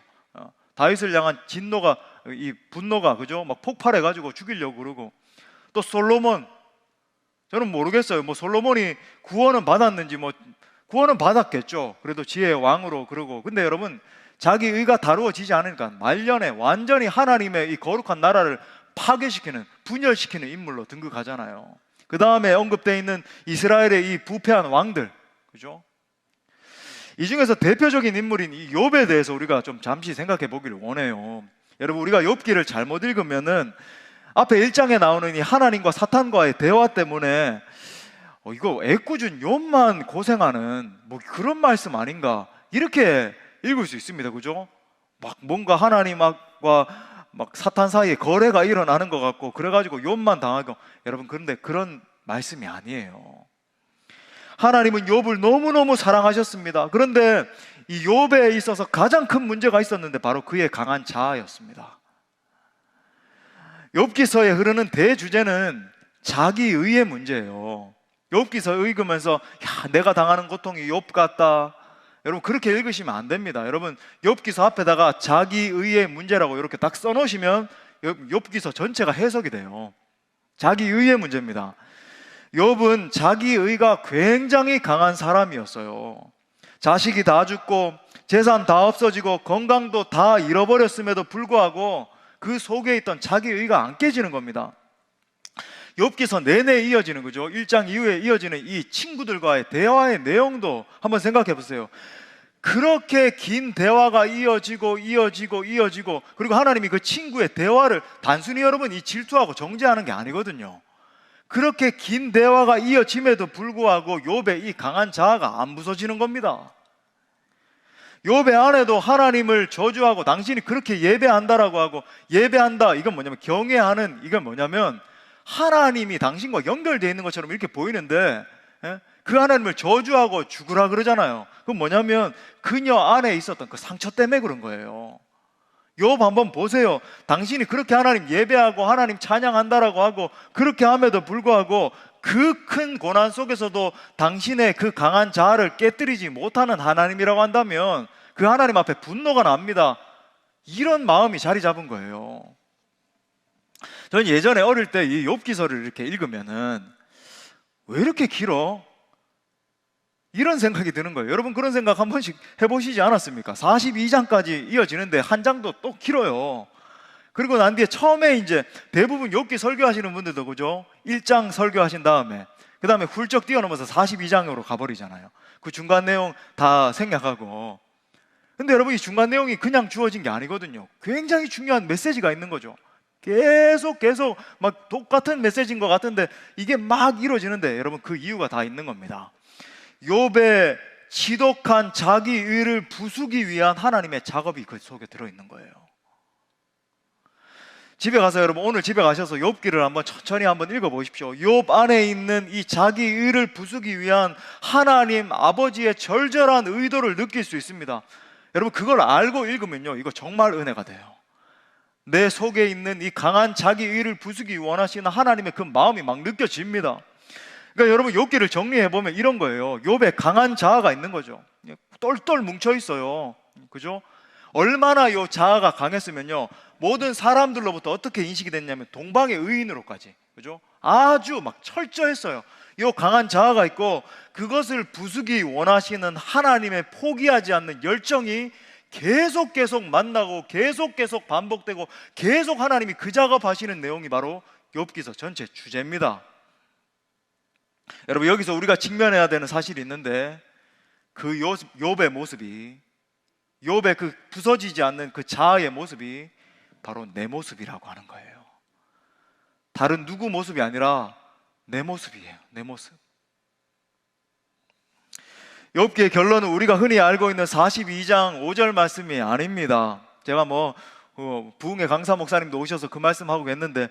다윗을 향한 진노가, 이 분노가, 그죠? 막 폭발해가지고 죽이려고 그러고. 또 솔로몬, 저는 모르겠어요. 뭐 솔로몬이 구원은 받았는지, 뭐 구원은 받았겠죠. 그래도 지혜의 왕으로 그러고. 근데 여러분, 자기 의가 다루어지지 않으니까 말년에 완전히 하나님의 이 거룩한 나라를 파괴시키는, 분열시키는 인물로 등극하잖아요. 그 다음에 언급되어 있는 이스라엘의 이 부패한 왕들, 그죠? 이 중에서 대표적인 인물인 이 욥에 대해서 우리가 좀 잠시 생각해 보기를 원해요. 여러분, 우리가 욥기를 잘못 읽으면은 앞에 1장에 나오는 이 하나님과 사탄과의 대화 때문에 이거 애꿎은 욥만 고생하는 뭐 그런 말씀 아닌가, 이렇게 읽을 수 있습니다. 그죠? 막 뭔가 하나님과 막 사탄 사이에 거래가 일어나는 것 같고, 그래가지고 욥만 당하고. 여러분, 그런데 그런 말씀이 아니에요. 하나님은 욥을 너무너무 사랑하셨습니다. 그런데 이 욥에 있어서 가장 큰 문제가 있었는데 바로 그의 강한 자아였습니다. 욥기서에 흐르는 대주제는 자기의의 문제예요. 욥기서 읽으면서 야, 내가 당하는 고통이 욥 같다. 여러분 그렇게 읽으시면 안 됩니다. 여러분 욥기서 앞에다가 자기의의 문제라고 이렇게 딱 써놓으시면 욥기서 전체가 해석이 돼요. 자기의의 문제입니다. 욥은 자기의가 굉장히 강한 사람이었어요. 자식이 다 죽고 재산 다 없어지고 건강도 다 잃어버렸음에도 불구하고 그 속에 있던 자기의가 안 깨지는 겁니다. 욥기서 내내 이어지는 거죠. 1장 이후에 이어지는 이 친구들과의 대화의 내용도 한번 생각해 보세요. 그렇게 긴 대화가 이어지고 그리고 하나님이 그 친구의 대화를 단순히 여러분 이 질투하고 정죄하는 게 아니거든요. 그렇게 긴 대화가 이어짐에도 불구하고 욥의 이 강한 자아가 안 부서지는 겁니다. 욥의 아내도 하나님을 저주하고 당신이 그렇게 예배한다라고 하고, 예배한다 이건 뭐냐면 경외하는, 이건 뭐냐면 하나님이 당신과 연결되어 있는 것처럼 이렇게 보이는데 그 하나님을 저주하고 죽으라 그러잖아요. 그건 뭐냐면 그녀 안에 있었던 그 상처 때문에 그런 거예요. 욥 한번 보세요. 당신이 그렇게 하나님 예배하고 하나님 찬양한다라고 하고 그렇게 함에도 불구하고 그 큰 고난 속에서도 당신의 그 강한 자아를 깨뜨리지 못하는 하나님이라고 한다면 그 하나님 앞에 분노가 납니다. 이런 마음이 자리 잡은 거예요. 저는 예전에 어릴 때 이 욥기서를 이렇게 읽으면은 왜 이렇게 길어? 이런 생각이 드는 거예요. 여러분 그런 생각 한 번씩 해보시지 않았습니까? 42장까지 이어지는데 한 장도 또 길어요. 그리고 난 뒤에 처음에 이제 대부분 욥기 설교하시는 분들도 그죠? 1장 설교하신 다음에 그 다음에 훌쩍 뛰어넘어서 42장으로 가버리잖아요. 그 중간 내용 다 생략하고. 근데 여러분 이 중간 내용이 그냥 주어진 게 아니거든요. 굉장히 중요한 메시지가 있는 거죠. 계속 막 똑같은 메시지인 것 같은데 이게 막 이루어지는데 여러분 그 이유가 다 있는 겁니다. 욥의 지독한 자기의를 부수기 위한 하나님의 작업이 그 속에 들어있는 거예요. 집에 가서 여러분 오늘 집에 가셔서 욥기를 한번 천천히 한번 읽어보십시오. 욥 안에 있는 이 자기의를 부수기 위한 하나님 아버지의 절절한 의도를 느낄 수 있습니다. 여러분 그걸 알고 읽으면요 이거 정말 은혜가 돼요. 내 속에 있는 이 강한 자기의를 부수기 원하시는 하나님의 그 마음이 막 느껴집니다. 그러니까 여러분 욥기를 정리해보면 이런 거예요. 욥의 강한 자아가 있는 거죠. 똘똘 뭉쳐 있어요. 그죠? 얼마나 이 자아가 강했으면요 모든 사람들로부터 어떻게 인식이 됐냐면 동방의 의인으로까지, 그죠? 아주 막 철저했어요. 이 강한 자아가 있고 그것을 부수기 원하시는 하나님의 포기하지 않는 열정이 계속 만나고 계속 반복되고 계속 하나님이 그 작업하시는 내용이 바로 욥기서 전체 주제입니다. 여러분 여기서 우리가 직면해야 되는 사실이 있는데 그 욥의 모습이, 욥의 그 부서지지 않는 그 자아의 모습이 바로 내 모습이라고 하는 거예요. 다른 누구 모습이 아니라 내 모습이에요. 내 모습. 욥기의 결론은 우리가 흔히 알고 있는 42장 5절 말씀이 아닙니다. 제가 부흥의 강사 목사님도 오셔서 그 말씀하고 했는데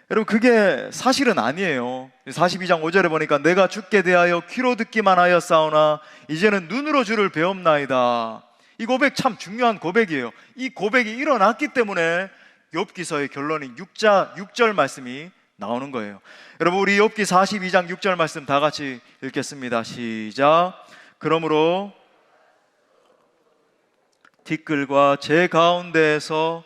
여러분 그게 사실은 아니에요. 42장 5절에 보니까 내가 주께 대하여 귀로 듣기만 하였사오나 이제는 눈으로 주를 배움나이다. 이 고백 참 중요한 고백이에요. 이 고백이 일어났기 때문에 욥기서의 결론인 6절 말씀이 나오는 거예요. 여러분 우리 욥기 42장 6절 말씀 다 같이 읽겠습니다. 시작. 그러므로 티끌과 제 가운데에서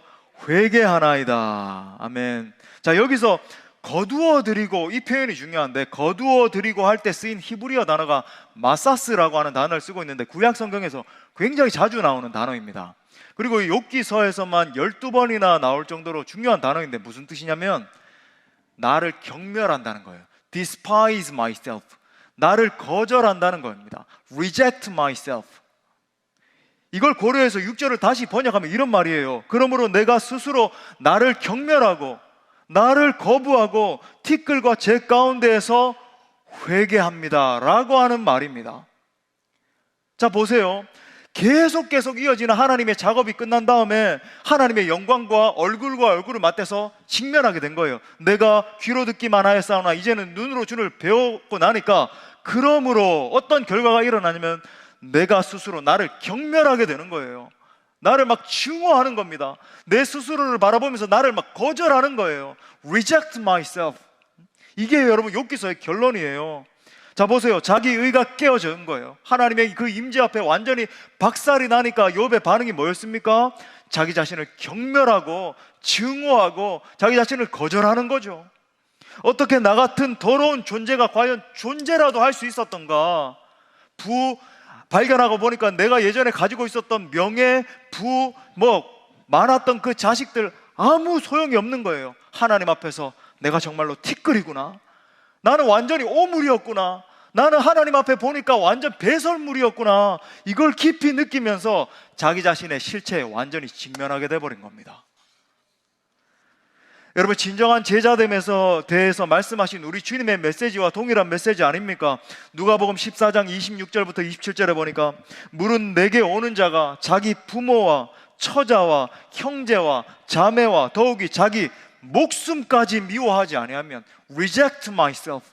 회개하나이다. 아멘. 자 여기서 거두어드리고, 이 표현이 중요한데 거두어드리고 할 때 쓰인 히브리어 단어가 마사스라고 하는 단어를 쓰고 있는데 구약 성경에서 굉장히 자주 나오는 단어입니다. 그리고 이 욥기서에서만 12번이나 나올 정도로 중요한 단어인데 무슨 뜻이냐면 나를 경멸한다는 거예요. despise myself, 나를 거절한다는 겁니다. reject myself. 이걸 고려해서 6절을 다시 번역하면 이런 말이에요. 그러므로 내가 스스로 나를 경멸하고 나를 거부하고 티끌과 제 가운데에서 회개합니다 라고 하는 말입니다. 자 보세요. 계속 이어지는 하나님의 작업이 끝난 다음에 하나님의 영광과 얼굴과 얼굴을 맞대서 직면하게 된 거예요. 내가 귀로 듣기만 하였사오나 이제는 눈으로 주를 배웠고 나니까 그러므로 어떤 결과가 일어나냐면 내가 스스로 나를 경멸하게 되는 거예요. 나를 막 증오하는 겁니다. 내 스스로를 바라보면서 나를 막 거절하는 거예요. Reject myself. 이게 여러분 욥기서의 결론이에요. 자 보세요. 자기 의가 깨어진 거예요. 하나님의 그 임재 앞에 완전히 박살이 나니까 욥의 반응이 뭐였습니까? 자기 자신을 경멸하고 증오하고 자기 자신을 거절하는 거죠. 어떻게 나 같은 더러운 존재가 과연 존재라도 할 수 있었던가? 발견하고 보니까 내가 예전에 가지고 있었던 명예, 많았던 그 자식들 아무 소용이 없는 거예요. 하나님 앞에서 내가 정말로 티끌이구나. 나는 완전히 오물이었구나. 나는 하나님 앞에 보니까 완전 배설물이었구나. 이걸 깊이 느끼면서 자기 자신의 실체에 완전히 직면하게 돼버린 겁니다. 여러분, 진정한 제자됨에서 대해서 말씀하신 우리 주님의 메시지와 동일한 메시지 아닙니까? 누가복음 14장 26절부터 27절에 보니까 물은 내게 오는 자가 자기 부모와 처자와 형제와 자매와 더욱이 자기 목숨까지 미워하지 아니하면 reject myself,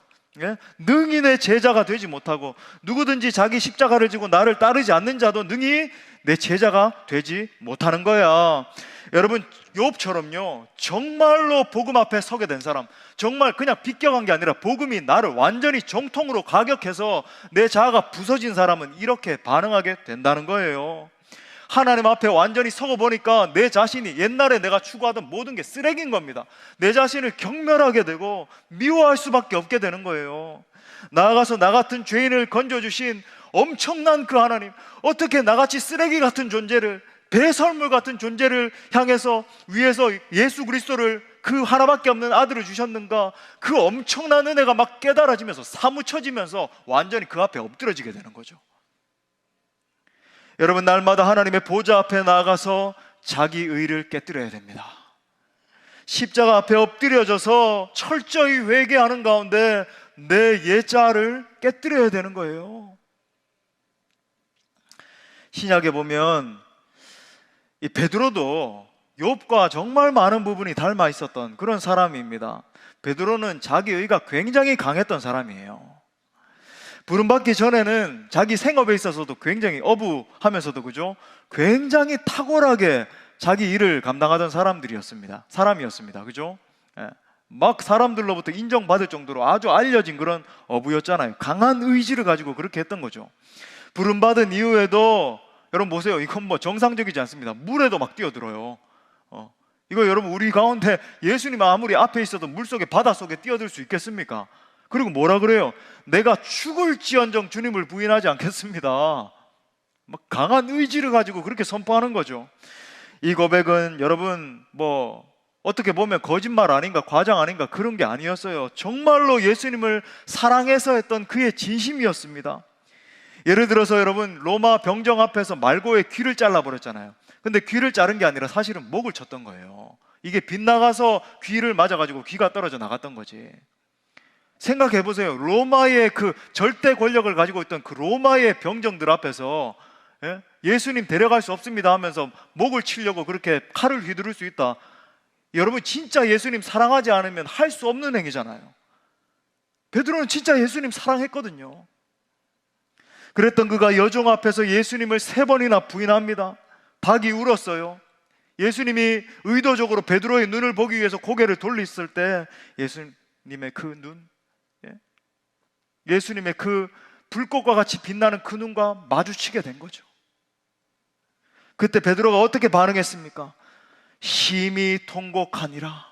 능히 내 제자가 되지 못하고 누구든지 자기 십자가를 지고 나를 따르지 않는 자도 능히 내 제자가 되지 못하는 거야. 여러분, 욥처럼요 정말로 복음 앞에 서게 된 사람, 정말 그냥 비껴간 게 아니라 복음이 나를 완전히 정통으로 가격해서 내 자아가 부서진 사람은 이렇게 반응하게 된다는 거예요. 하나님 앞에 완전히 서고 보니까 내 자신이 옛날에 내가 추구하던 모든 게 쓰레기인 겁니다. 내 자신을 경멸하게 되고 미워할 수밖에 없게 되는 거예요. 나아가서 나 같은 죄인을 건져주신 엄청난 그 하나님, 어떻게 나같이 쓰레기 같은 존재를, 배설물 같은 존재를 향해서 위에서 예수 그리스도를, 그 하나밖에 없는 아들을 주셨는가? 그 엄청난 은혜가 막 깨달아지면서 사무쳐지면서 완전히 그 앞에 엎드려지게 되는 거죠. 여러분, 날마다 하나님의 보좌 앞에 나아가서 자기 의를 깨뜨려야 됩니다. 십자가 앞에 엎드려져서 철저히 회개하는 가운데 내 옛자를 깨뜨려야 되는 거예요. 신약에 보면 이 베드로도 욥과 정말 많은 부분이 닮아 있었던 그런 사람입니다. 베드로는 자기 의가 굉장히 강했던 사람이에요. 부름받기 전에는 자기 생업에 있어서도 굉장히 어부하면서도 그죠? 굉장히 탁월하게 자기 일을 감당하던 사람이었습니다. 그죠? 막 사람들로부터 인정받을 정도로 아주 알려진 그런 어부였잖아요. 강한 의지를 가지고 그렇게 했던 거죠. 부름받은 이후에도 여러분 보세요. 이건 뭐 정상적이지 않습니다. 물에도 막 뛰어들어요. 이거 여러분, 우리 가운데 예수님 아무리 앞에 있어도 물속에, 바닷속에 뛰어들 수 있겠습니까? 그리고 뭐라 그래요? 내가 죽을지언정 주님을 부인하지 않겠습니다. 막 강한 의지를 가지고 그렇게 선포하는 거죠. 이 고백은 여러분 어떻게 보면 거짓말 아닌가, 과장 아닌가, 그런 게 아니었어요. 정말로 예수님을 사랑해서 했던 그의 진심이었습니다. 예를 들어서 여러분, 로마 병정 앞에서 말고의 귀를 잘라버렸잖아요. 근데 귀를 자른 게 아니라 사실은 목을 쳤던 거예요. 이게 빗나가서 귀를 맞아가지고 귀가 떨어져 나갔던 거지. 생각해 보세요. 로마의 그 절대 권력을 가지고 있던 그 로마의 병정들 앞에서 예수님 데려갈 수 없습니다 하면서 목을 치려고 그렇게 칼을 휘두를 수 있다. 여러분, 진짜 예수님 사랑하지 않으면 할 수 없는 행위잖아요. 베드로는 진짜 예수님 사랑했거든요. 그랬던 그가 여종 앞에서 예수님을 3번이나 부인합니다. 닭이 울었어요. 예수님이 의도적으로 베드로의 눈을 보기 위해서 고개를 돌렸을 때 예수님의 그 눈, 예수님의 그 불꽃과 같이 빛나는 그 눈과 마주치게 된 거죠. 그때 베드로가 어떻게 반응했습니까? 심히 통곡하니라.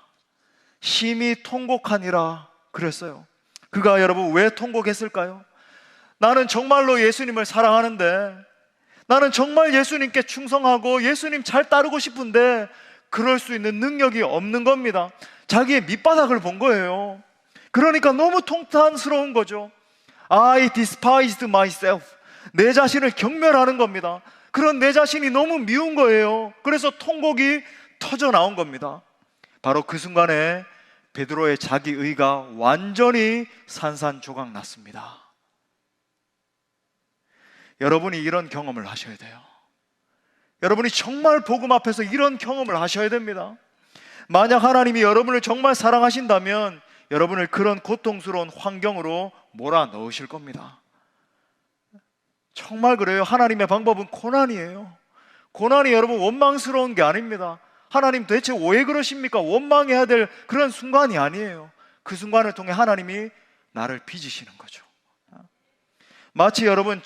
심히 통곡하니라 그랬어요. 그가 여러분 왜 통곡했을까요? 나는 정말로 예수님을 사랑하는데, 나는 정말 예수님께 충성하고 예수님 잘 따르고 싶은데 그럴 수 있는 능력이 없는 겁니다. 자기의 밑바닥을 본 거예요. 그러니까 너무 통탄스러운 거죠. I despised myself. 내 자신을 경멸하는 겁니다. 그런 내 자신이 너무 미운 거예요. 그래서 통곡이 터져 나온 겁니다. 바로 그 순간에 베드로의 자기 의가 완전히 산산조각 났습니다. 여러분이 이런 경험을 하셔야 돼요. 여러분이 정말 복음 앞에서 이런 경험을 하셔야 됩니다. 만약 하나님이 여러분을 정말 사랑하신다면 여러분을 그런 고통스러운 환경으로 몰아넣으실 겁니다. 정말 그래요. 하나님의 방법은 고난이에요. 고난이 여러분 원망스러운 게 아닙니다. 하나님 대체 왜 그러십니까? 원망해야 될 그런 순간이 아니에요. 그 순간을 통해 하나님이 나를 빚으시는 거죠. 마치 여러분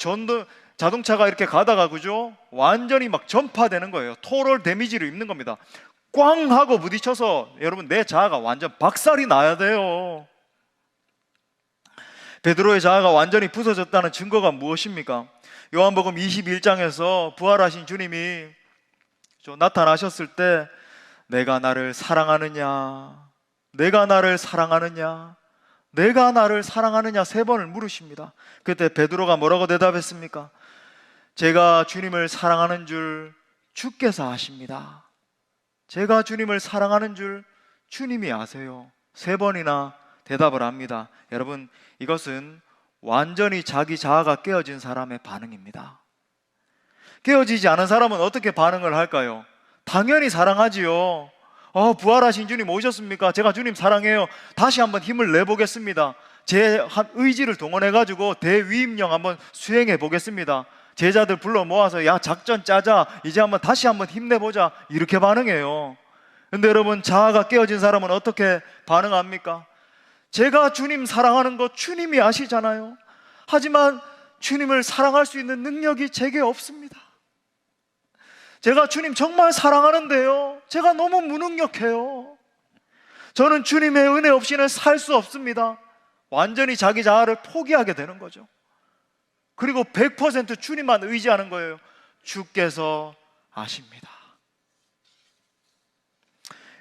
자동차가 이렇게 가다가 그죠? 완전히 막 전파되는 거예요. 토럴 데미지를 입는 겁니다. 꽝 하고 부딪혀서 여러분 내 자아가 완전 박살이 나야 돼요. 베드로의 자아가 완전히 부서졌다는 증거가 무엇입니까? 요한복음 21장에서 부활하신 주님이 나타나셨을 때 내가 나를 사랑하느냐, 내가 나를 사랑하느냐, 내가 나를 사랑하느냐 3번을 물으십니다. 그때 베드로가 뭐라고 대답했습니까? 제가 주님을 사랑하는 줄 주께서 아십니다. 제가 주님을 사랑하는 줄 주님이 아세요. 3번이나 대답을 합니다. 여러분, 이것은 완전히 자기 자아가 깨어진 사람의 반응입니다. 깨어지지 않은 사람은 어떻게 반응을 할까요? 당연히 사랑하지요. 부활하신 주님 오셨습니까? 제가 주님 사랑해요. 다시 한번 힘을 내보겠습니다. 제 의지를 동원해가지고 대위임령 한번 수행해 보겠습니다. 제자들 불러 모아서 야 작전 짜자, 이제 다시 한번 힘내보자, 이렇게 반응해요. 근데 여러분, 자아가 깨어진 사람은 어떻게 반응합니까? 제가 주님 사랑하는 거 주님이 아시잖아요. 하지만 주님을 사랑할 수 있는 능력이 제게 없습니다. 제가 주님 정말 사랑하는데요, 제가 너무 무능력해요. 저는 주님의 은혜 없이는 살 수 없습니다. 완전히 자기 자아를 포기하게 되는 거죠. 그리고 100% 주님만 의지하는 거예요. 주께서 아십니다.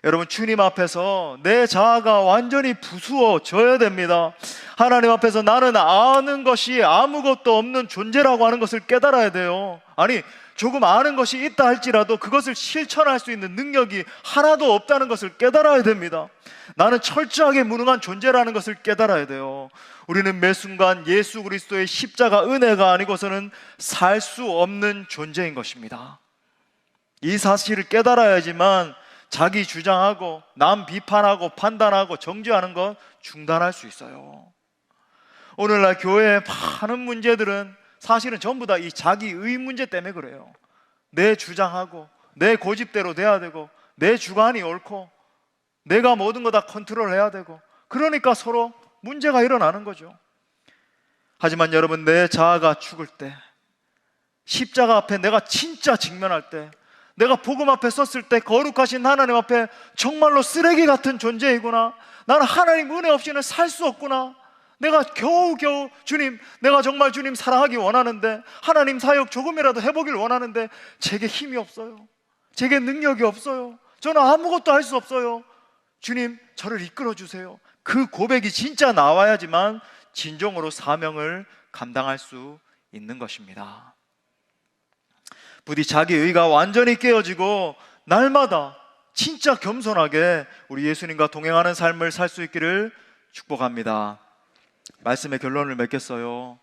여러분, 주님 앞에서 내 자아가 완전히 부수어져야 됩니다. 하나님 앞에서 나는 아는 것이 아무것도 없는 존재라고 하는 것을 깨달아야 돼요. 아니, 조금 아는 것이 있다 할지라도 그것을 실천할 수 있는 능력이 하나도 없다는 것을 깨달아야 됩니다. 나는 철저하게 무능한 존재라는 것을 깨달아야 돼요. 우리는 매 순간 예수 그리스도의 십자가 은혜가 아니고서는 살 수 없는 존재인 것입니다. 이 사실을 깨달아야지만 자기 주장하고 남 비판하고 판단하고 정죄하는 것 중단할 수 있어요. 오늘날 교회의 많은 문제들은 사실은 전부 다 이 자기의 문제 때문에 그래요. 내 주장하고 내 고집대로 돼야 되고 내 주관이 옳고 내가 모든 거 다 컨트롤해야 되고, 그러니까 서로 문제가 일어나는 거죠. 하지만 여러분, 내 자아가 죽을 때, 십자가 앞에 내가 진짜 직면할 때, 내가 복음 앞에 섰을 때 거룩하신 하나님 앞에 정말로 쓰레기 같은 존재이구나, 나는 하나님 은혜 없이는 살 수 없구나, 내가 겨우겨우 주님, 내가 정말 주님 사랑하기 원하는데, 하나님 사역 조금이라도 해보길 원하는데 제게 힘이 없어요. 제게 능력이 없어요. 저는 아무것도 할 수 없어요. 주님, 저를 이끌어 주세요. 그 고백이 진짜 나와야지만 진정으로 사명을 감당할 수 있는 것입니다. 부디 자기 의가 완전히 깨어지고 날마다 진짜 겸손하게 우리 예수님과 동행하는 삶을 살 수 있기를 축복합니다. 말씀의 결론을 맺겠어요.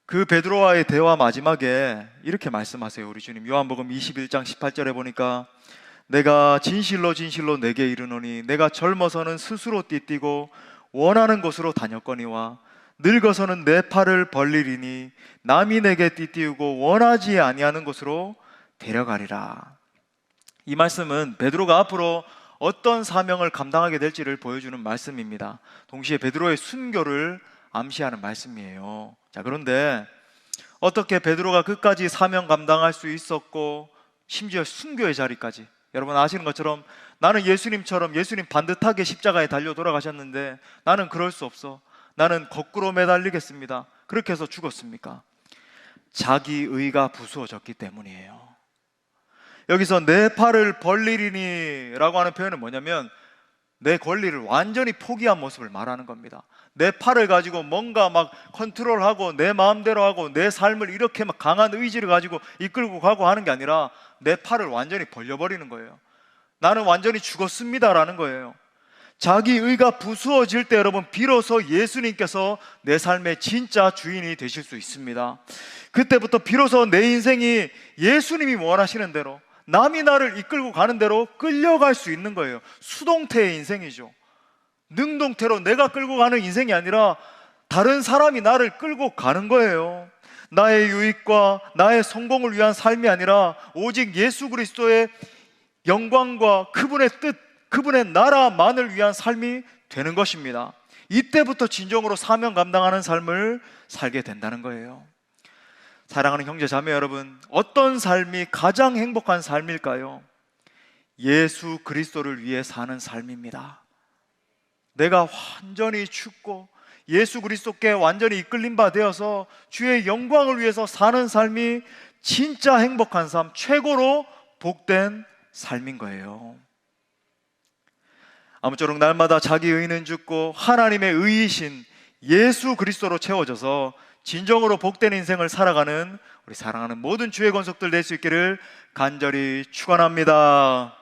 그 베드로와의 대화 마지막에 이렇게 말씀하세요. 우리 주님, 요한복음 21장 18절에 보니까 내가 진실로 진실로 내게 이르노니 내가 젊어서는 스스로 띠뛰고 원하는 곳으로 다녔거니와 늙어서는 내 팔을 벌리리니 남이 내게 띠띠우고 원하지 아니하는 곳으로 데려가리라. 이 말씀은 베드로가 앞으로 어떤 사명을 감당하게 될지를 보여주는 말씀입니다. 동시에 베드로의 순교를 암시하는 말씀이에요. 자, 그런데 어떻게 베드로가 끝까지 사명 감당할 수 있었고 심지어 순교의 자리까지, 여러분 아시는 것처럼 나는 예수님처럼 예수님 반듯하게 십자가에 달려 돌아가셨는데 나는 그럴 수 없어, 나는 거꾸로 매달리겠습니다, 그렇게 해서 죽었습니까? 자기 의가 부수어졌기 때문이에요. 여기서 내 팔을 벌리리니 라고 하는 표현은 뭐냐면 내 권리를 완전히 포기한 모습을 말하는 겁니다. 내 팔을 가지고 뭔가 막 컨트롤하고 내 마음대로 하고 내 삶을 이렇게 막 강한 의지를 가지고 이끌고 가고 하는 게 아니라 내 팔을 완전히 벌려버리는 거예요. 나는 완전히 죽었습니다 라는 거예요. 자기 의가 부수어질 때 여러분, 비로소 예수님께서 내 삶의 진짜 주인이 되실 수 있습니다. 그때부터 비로소 내 인생이 예수님이 원하시는 대로, 남이 나를 이끌고 가는 대로 끌려갈 수 있는 거예요. 수동태의 인생이죠. 능동태로 내가 끌고 가는 인생이 아니라 다른 사람이 나를 끌고 가는 거예요. 나의 유익과 나의 성공을 위한 삶이 아니라 오직 예수 그리스도의 영광과 그분의 뜻, 그분의 나라만을 위한 삶이 되는 것입니다. 이때부터 진정으로 사명 감당하는 삶을 살게 된다는 거예요. 사랑하는 형제 자매 여러분, 어떤 삶이 가장 행복한 삶일까요? 예수 그리스도를 위해 사는 삶입니다. 내가 완전히 죽고 예수 그리스도께 완전히 이끌림 바 되어서 주의 영광을 위해서 사는 삶이 진짜 행복한 삶, 최고로 복된 삶인 거예요. 아무쪼록 날마다 자기 의는 죽고 하나님의 의이신 예수 그리스도로 채워져서 진정으로 복된 인생을 살아가는 우리 사랑하는 모든 주의 권속들 될 수 있기를 간절히 축원합니다.